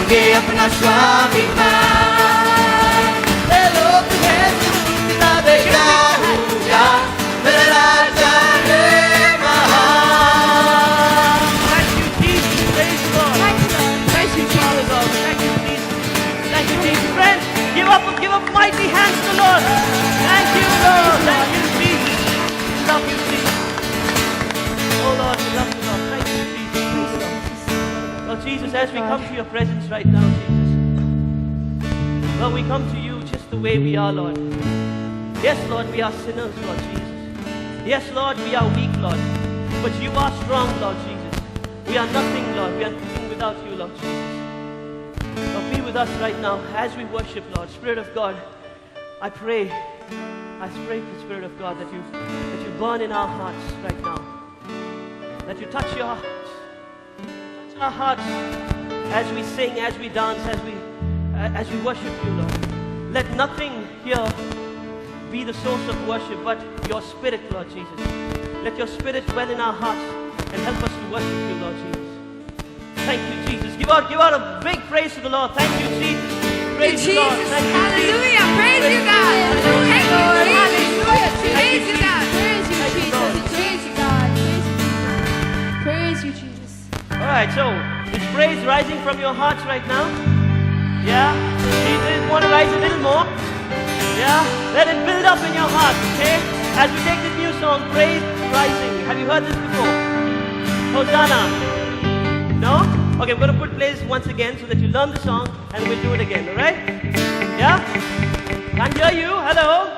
मांगे अपना स्वाभिमान, लोग है तेरा बेटा पूजा मेरा राजा है महान। Thank you, Jesus. Praise the Lord. Thank you, Father God. Thank you, Jesus. Thank you, Jesus. Friends, give up mighty hands to the Lord. Thank you, Lord. Thank you, Jesus. Love you, Jesus. Oh Lord, we love you, Lord. Thank you, Jesus. Praise the Lord. Lord Jesus, as we come to your presence right now, Jesus. Lord, we come to you just the way we are, Lord. Yes, Lord, we are sinners, Lord Jesus. Yes, Lord, we are weak, Lord. But you are strong, Lord Jesus. We are nothing, Lord. We are nothing without you, Lord Jesus. Lord, be with us right now as we worship, Lord. Spirit of God, I pray to the Spirit of God that you burn in our hearts right now. That you touch your hearts. Touch our hearts as we sing, as we dance, as we worship you, Lord. Let nothing here be the source of worship, but your Spirit, Lord Jesus. Let your Spirit dwell in our hearts and help us to worship you, Lord Jesus. Thank you, Jesus. Give out a big praise to the Lord. Thank you, Jesus. Praise the Lord. Thank you, Hallelujah. Jesus. Praise you, God. Thank you, Lord. Hallelujah. Praise you, God. Praise you, Thank you, Jesus. Lord. Praise you, God. Praise you, Jesus. All right, so is praise rising from your hearts right now? Yeah? Do you want to rise a little more? Yeah? Let it build up in your heart, okay? As we take this new song, Praise Rising. Have you heard this before? Hosanna. No? Okay, I'm going to put plays once again so that you learn the song and we'll do it again, all right? Yeah? Can't hear you. Hello?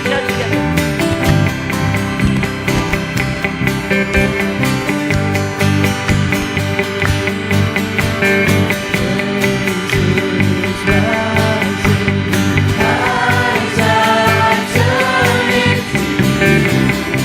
Yeah, together. Eyes are turning to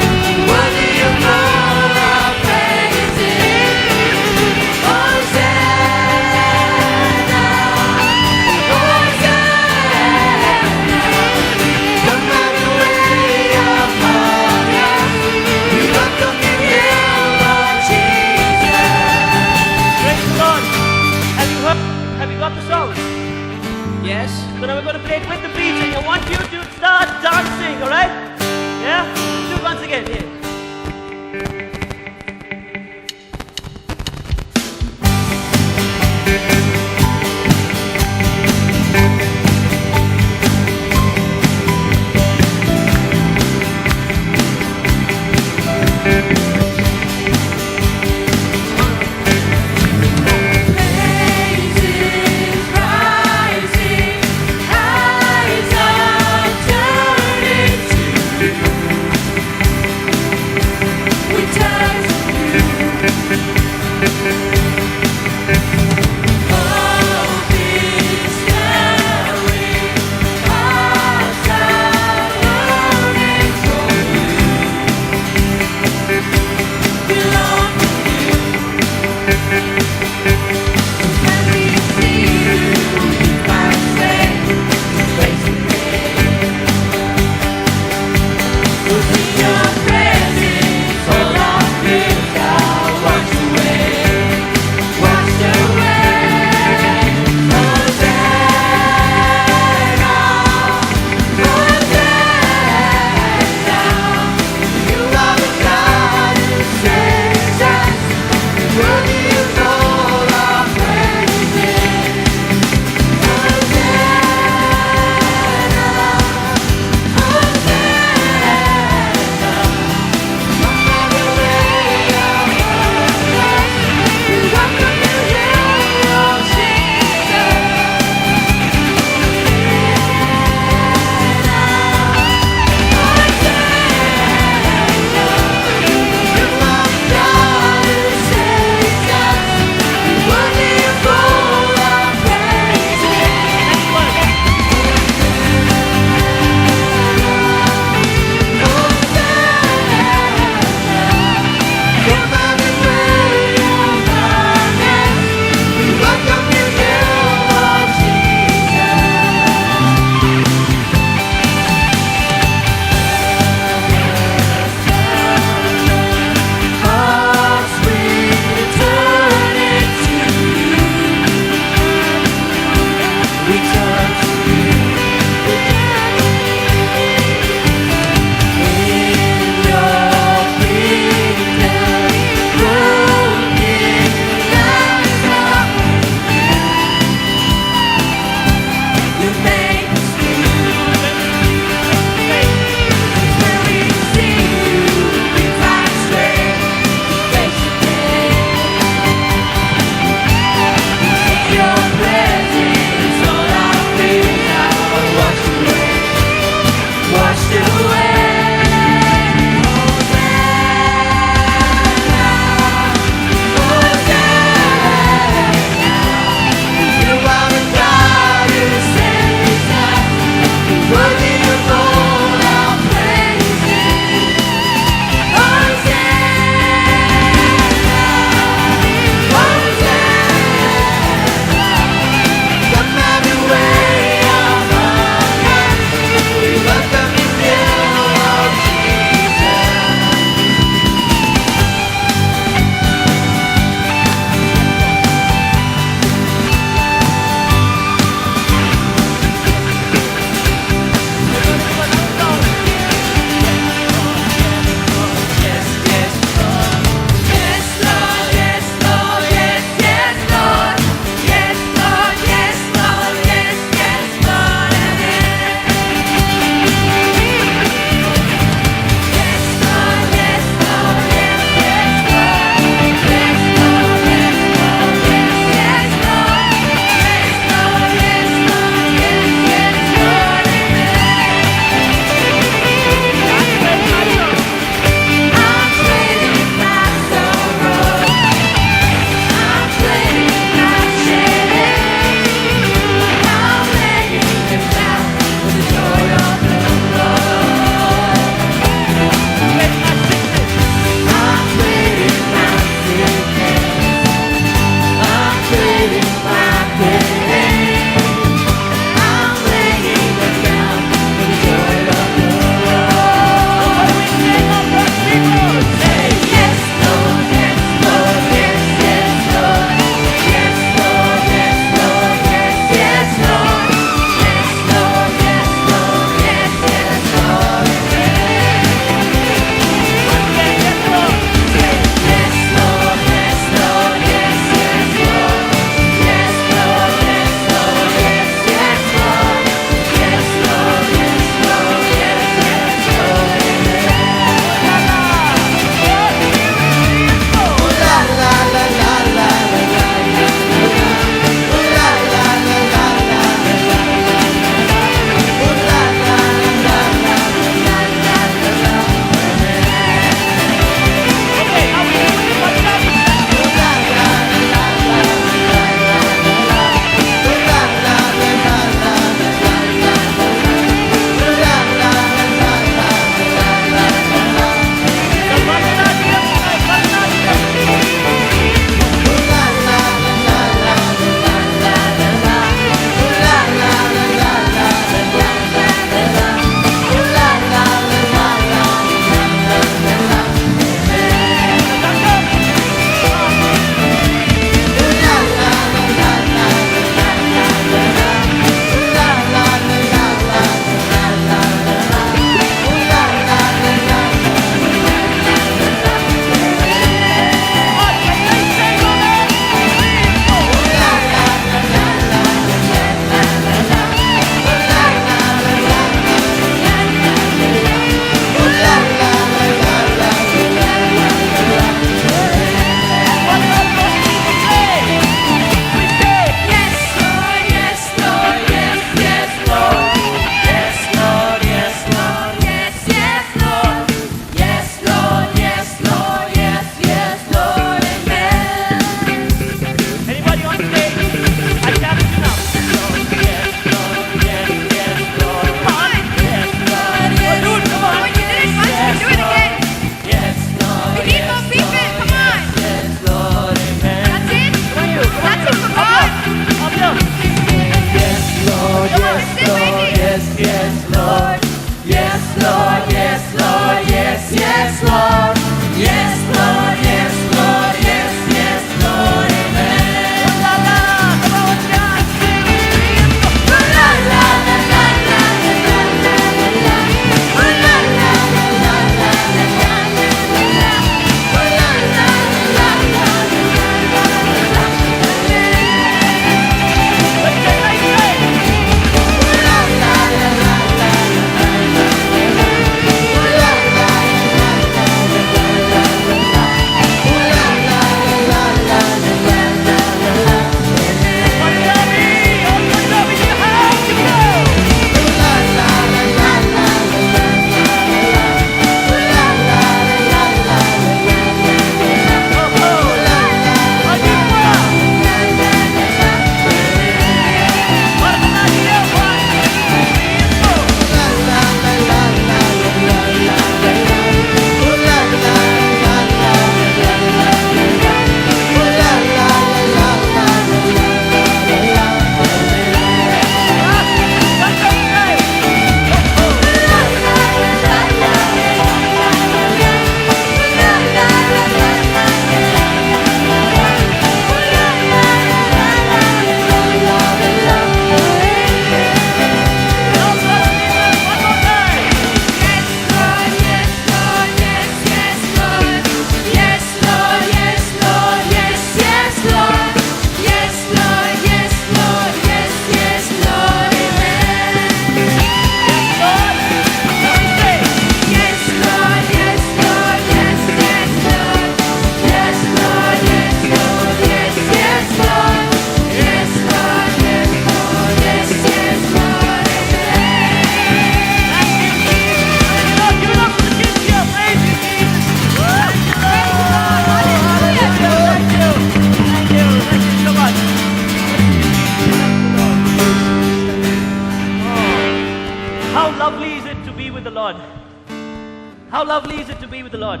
How lovely is it to be with the Lord?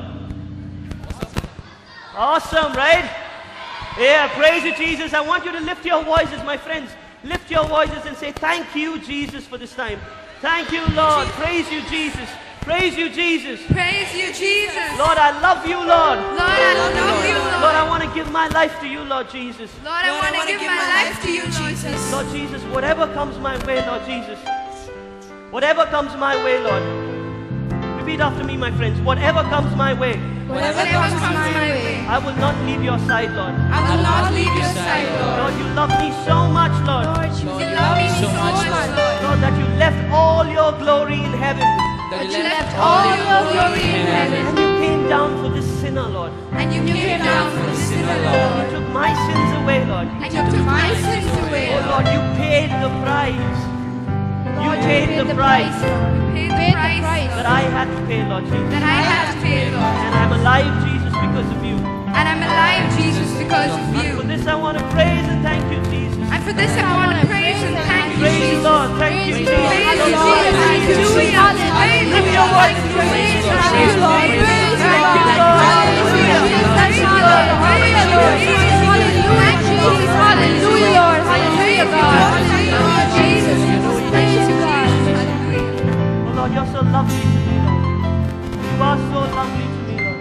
Awesome, right? Yeah, praise you, Jesus. I want you to lift your voices, my friends. Lift your voices and say, thank you, Jesus, for this time. Thank you, Lord. Praise you, Jesus. Praise you, Jesus. Praise you, Jesus. Lord, I love you, Lord. Lord, I love you, Lord, Lord. I want to give my life to you, Lord Jesus. Lord, I want to give my life to you, Jesus. Lord Jesus, whatever comes my way, Lord Jesus. Whatever comes my way, Lord. Repeat after me, my friends. Whatever comes my way, Whatever comes my way, I will not leave your side, Lord. I will not leave your side, Lord. Lord, you love me so much, Lord. You love me so much, Lord. Lord, that you left all your glory in heaven. That you left all your glory in heaven. And you came down for this sinner, Lord. And you came down for the sinner, You Lord. took my sins away, Lord. And you took my sins away, Oh, Lord, you paid the price. You paid the price You paid the price that I had to pay, Lord Jesus. that I had to pay, Lord. And I'm alive, Jesus, because of you. And I'm alive, Jesus, because of For you. this I want to praise and thank you, Jesus. And for this I want to praise and thank you, Praise you, Jesus. Lord. Thank you, Praise Jesus. you, Jesus. Hallelujah. Praise Lift you, your Lord. voice and praise Praise Him. you, Lord. Praise you, Thank you, Lord. Lord. Hallelujah. Thank you, Lord. Praise you, Lord. Hallelujah, Jesus. Hallelujah, Lord. Hallelujah, God. Hallelujah, Jesus. Praise you, God. Hallelujah. Oh, Lord, you're so lovely to me, Lord. You are so lovely to me, Lord.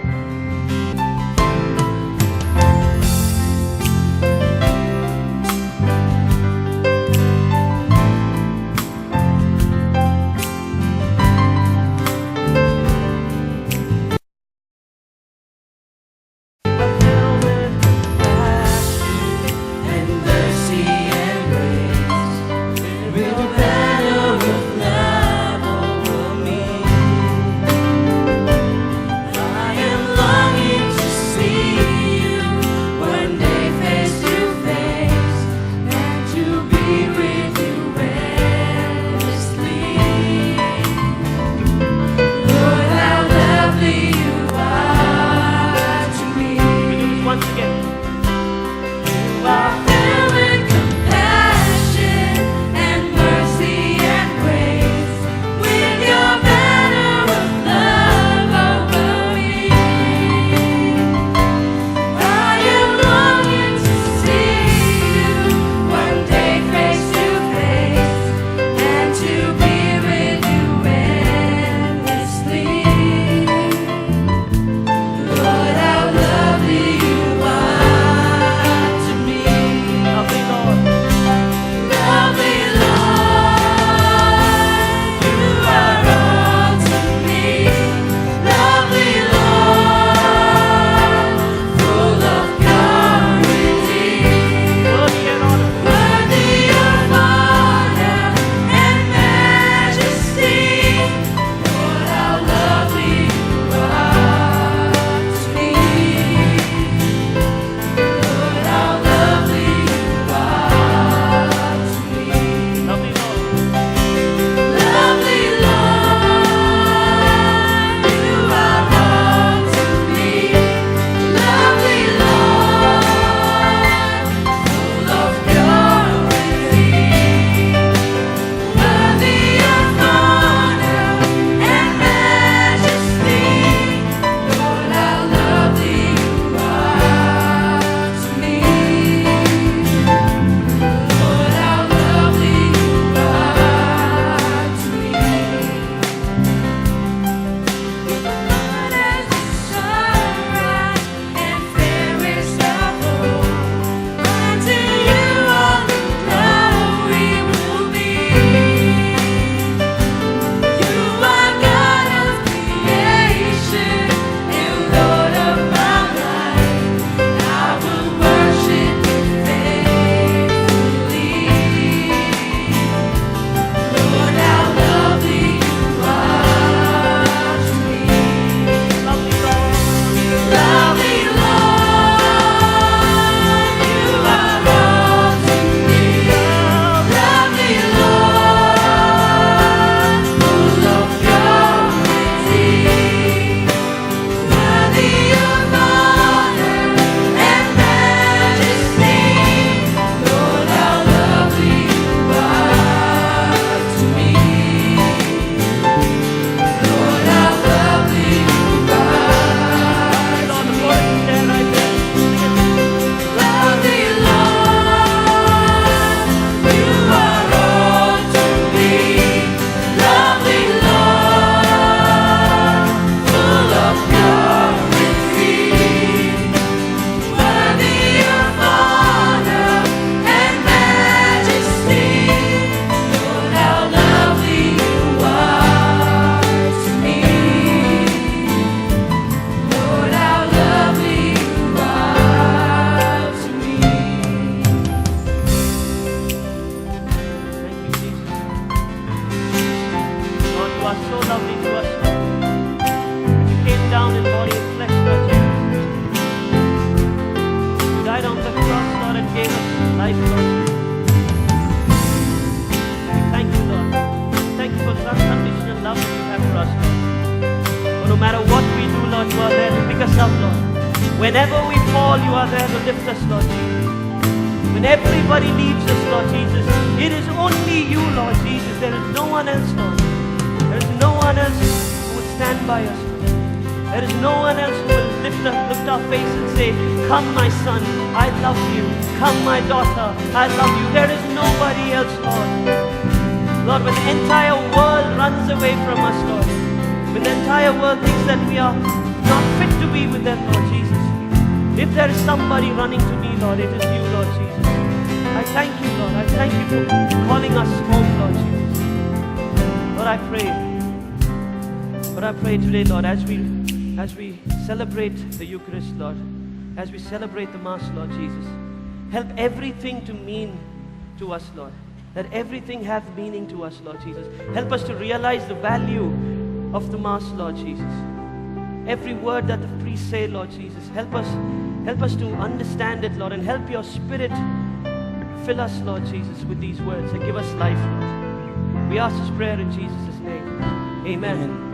life, Lord. We thank you, Lord. Thank you for the unconditional love that you have for us, Lord. For no matter what we do, Lord, you are there to pick us up, Lord. Whenever we fall, you are there to lift us, Lord Jesus. When everybody leaves us, Lord Jesus, it is only you, Lord Jesus. There is no one else, Lord. There is no one else who will stand by us, Lord. There is no one else who will lift our face and say, come my son, I love you. Come my daughter, I love you. There is nobody else, Lord. Lord, when the entire world runs away from us, Lord, when the entire world thinks that we are not fit to be with them, Lord Jesus, if there is somebody running to me, Lord, it is you, Lord Jesus. I thank you, Lord. I thank you for calling us home, Lord Jesus. Lord, I pray. Lord, I pray today, Lord, as we celebrate the Eucharist, Lord, as we celebrate the Mass, Lord Jesus, help everything to mean to us, Lord. Let everything have meaning to us, Lord Jesus. Help us to realize the value of the Mass, Lord Jesus. Every word that the priests say, Lord Jesus, help us to understand it, Lord, and help your Spirit fill us, Lord Jesus, with these words and give us life, Lord. We ask this prayer in Jesus' name. Amen.